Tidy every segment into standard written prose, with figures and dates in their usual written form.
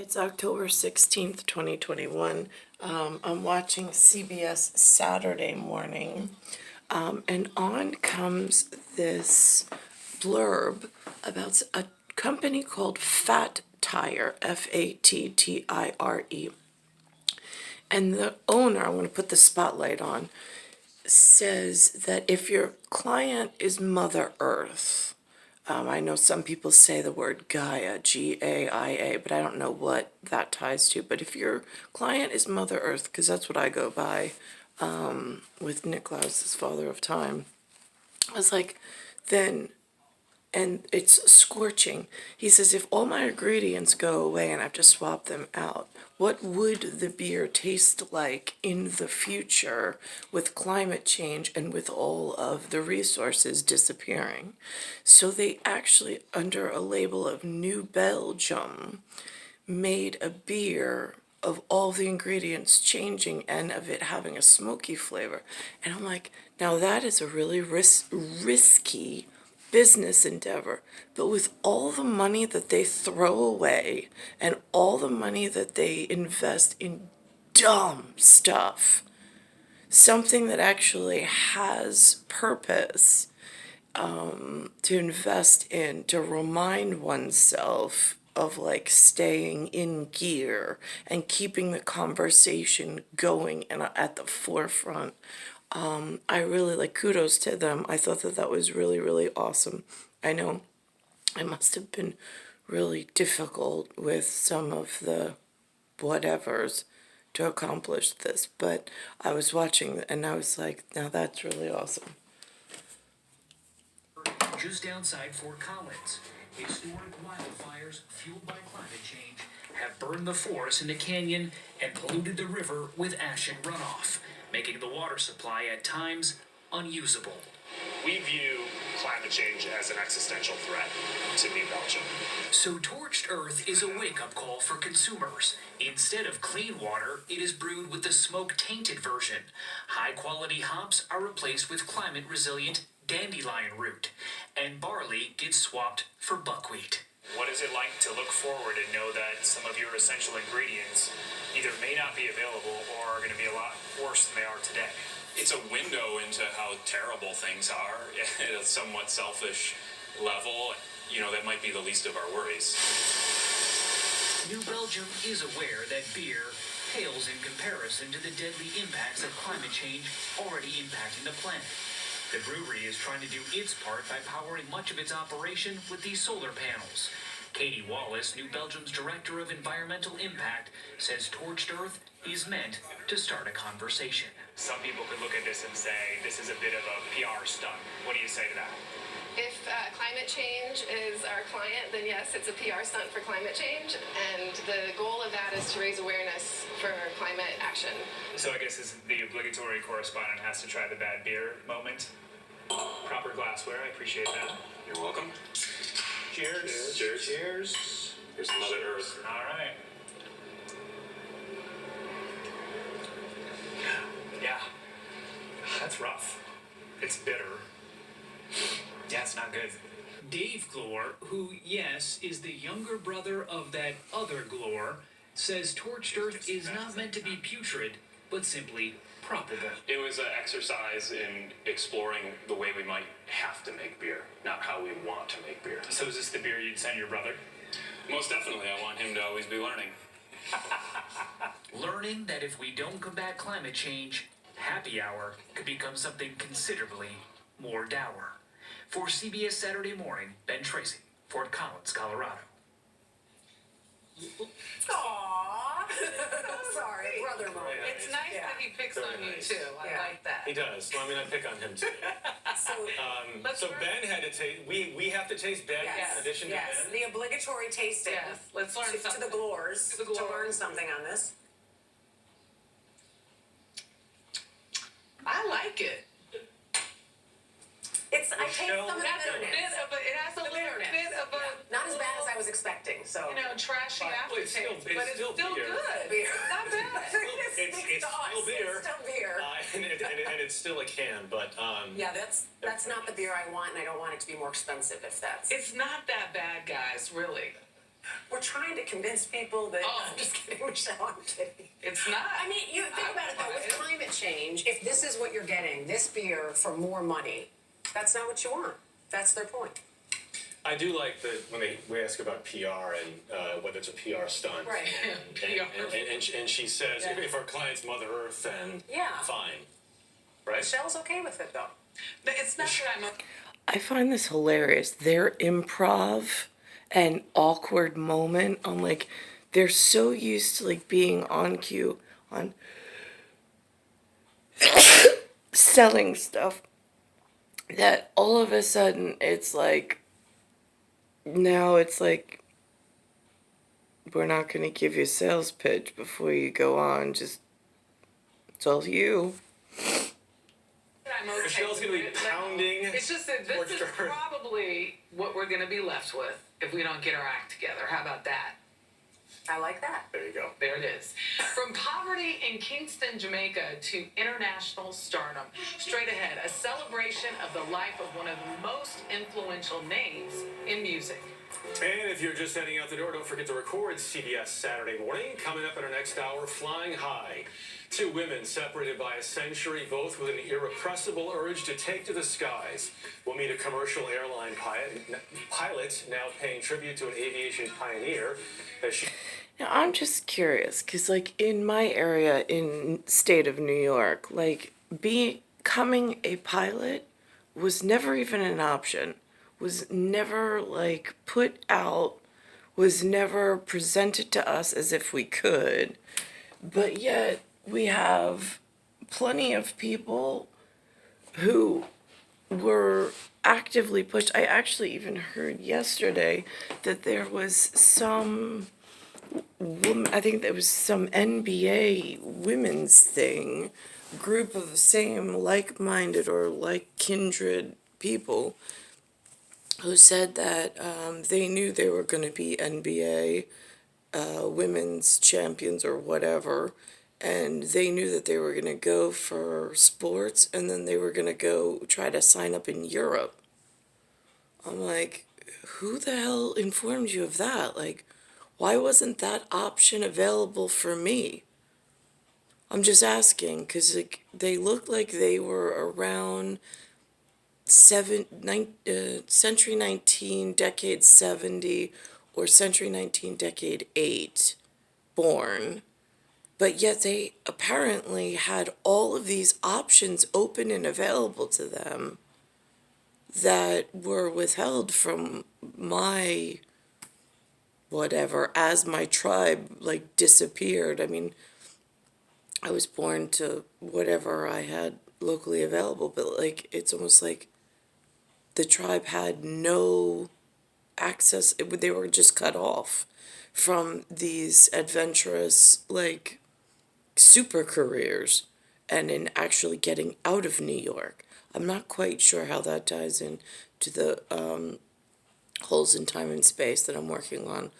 It's October 16th, 2021. I'm watching CBS Saturday morning, and on comes this blurb about a company called Fat Tire, Fattire. And the owner, I want to put the spotlight on, says that if your client is Mother Earth, I know some people say the word Gaia, Gaia, but I don't know what that ties to. But if your client is Mother Earth, because that's what I go by with Nicolaus, as Father of Time, I was like, then, and it's scorching. He says, if all my ingredients go away and I have to swap them out, what would the beer taste like in the future with climate change and with all of the resources disappearing? So they actually, under a label of New Belgium, made a beer of all the ingredients changing and of it having a smoky flavor. And I'm like, now that is a really risky business endeavor. But with all the money that they throw away and all the money that they invest in dumb stuff, something that actually has purpose, to invest in, to remind oneself of like staying in gear and keeping the conversation going and at the forefront. I really like, kudos to them. I thought that was really, really awesome. I know it must have been really difficult with some of the whatevers to accomplish this, but I was watching and I was like, now that's really awesome. Just outside Fort Collins, historic wildfires fueled by climate change have burned the forest in the canyon and polluted the river with ash and runoff, making the water supply at times unusable. We view climate change as an existential threat to New Belgium. So Torched Earth is a wake-up call for consumers. Instead of clean water, it is brewed with the smoke-tainted version. High-quality hops are replaced with climate-resilient dandelion root, and barley gets swapped for buckwheat. What is it like to look forward and know that some of your essential ingredients either may not be available or are going to be a lot worse than they are today? It's a window into how terrible things are at a somewhat selfish level. You know, that might be the least of our worries. New Belgium is aware that beer pales in comparison to the deadly impacts of climate change already impacting the planet. The brewery is trying to do its part by powering much of its operation with these solar panels. Katie Wallace, New Belgium's Director of Environmental Impact, says Torched Earth is meant to start a conversation. Some people could look at this and say, this is a bit of a PR stunt. What do you say to that? If climate change is our client, then yes, it's a PR stunt for climate change, and the goal of that is to raise awareness for climate action. So I guess this is the obligatory correspondent has to try the bad beer moment. Proper glassware, I appreciate that. You're welcome. Cheers. Cheers. Cheers. Here's Mother Earth. All right. Yeah. That's rough. It's bitter. Yeah, it's not good. Dave Glore, who, yes, is the younger brother of that other Glore, says Torched Earth is not meant to be putrid, but simply probable. It was an exercise in exploring the way we might have to make beer, not how we want to make beer. So is this the beer you'd send your brother? Most definitely, I want him to always be learning. Learning that if we don't combat climate change, happy hour could become something considerably more dour. For CBS Saturday Morning, Ben Tracy, Fort Collins, Colorado. Aww. Sorry, brother moment. It's nice that he picks Very on you nice. too. I like that. He does. Well, I mean, I pick on him too. So learn. Ben had to taste. We have to taste Ben in addition to Yes, Ben. the obligatory tasting. Yes, let's learn to something. the Glores To the to learn Glores. something on this. I like it. I taste some of the That's a bit bitterness. of a, it has a little bitterness. bit of a, Not as bad as I was expecting. So trashy Well, it's still- aftertaste, it's but it's still still beer. good. beer. It's not bad. It's still beer. It's still beer. And it's still a can, but Yeah, that's not the beer I want, and I don't want it to be more expensive. If that's It's not that bad, guys, really. We're trying to convince people that. Oh. I'm just kidding, Michelle. I'm kidding. It's not. I mean, you think about it though. With climate change, if this is what you're getting, this beer for more money, that's not what you want. That's their point. I do like that when we ask about PR and whether it's a PR stunt. Right. And she says, if our client's Mother Earth, then Yeah. fine. Right? Michelle's okay with it though. But it's not that I'm. I find this hilarious. Their improv and awkward moment on like they're so used to like being on cue on selling stuff that all of a sudden it's like now it's like we're not going to give you a sales pitch before you go on. Just it's all you. I'm okay Michelle's going to be with it. pounding. It's just that this is Orchard. probably what we're going to be left with if we don't get our act together. How about that? I like that. There you go. There it is. From poverty in Kingston, Jamaica to international stardom. Straight ahead, a celebration of the life of one of the most influential names in music. And if you're just heading out the door, don't forget to record CBS Saturday Morning. Coming up in our next hour, Flying High. Two women separated by a century, both with an irrepressible urge to take to the skies. We'll meet a commercial airline pilot now paying tribute to an aviation pioneer as she... Now I'm just curious, cause like in my area in state of New York, like becoming a pilot was never even an option, was never like put out, was never presented to us as if we could, but yet we have plenty of people who were actively pushed. I actually even heard yesterday that there was some woman, I think there was some NBA women's thing, group of the same like-minded or like kindred people who said that they knew they were going to be NBA women's champions or whatever, and they knew that they were going to go for sports, and then they were going to go try to sign up in Europe. I'm like, who the hell informed you of that? Like, why wasn't that option available for me? I'm just asking, because like, they looked like they were around century 19, decade 70, or century 19, decade 8 born. But yet they apparently had all of these options open and available to them that were withheld from my whatever as my tribe like disappeared. I mean, I was born to whatever I had locally available, but like it's almost like the tribe had no access. They were just cut off from these adventurous like super careers and in actually getting out of New York. I'm not quite sure how that ties in to the holes in time and space that I'm working on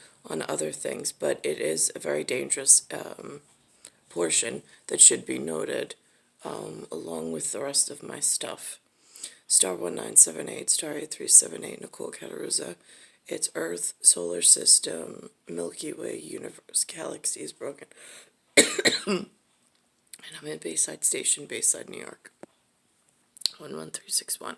other things, but it is a very dangerous portion that should be noted along with the rest of my stuff. Star 1978, Star 8378, Nicole Cattaruzza. It's Earth, Solar System, Milky Way, Universe, Galaxy is broken. And I'm in Bayside Station, Bayside, New York. 11361.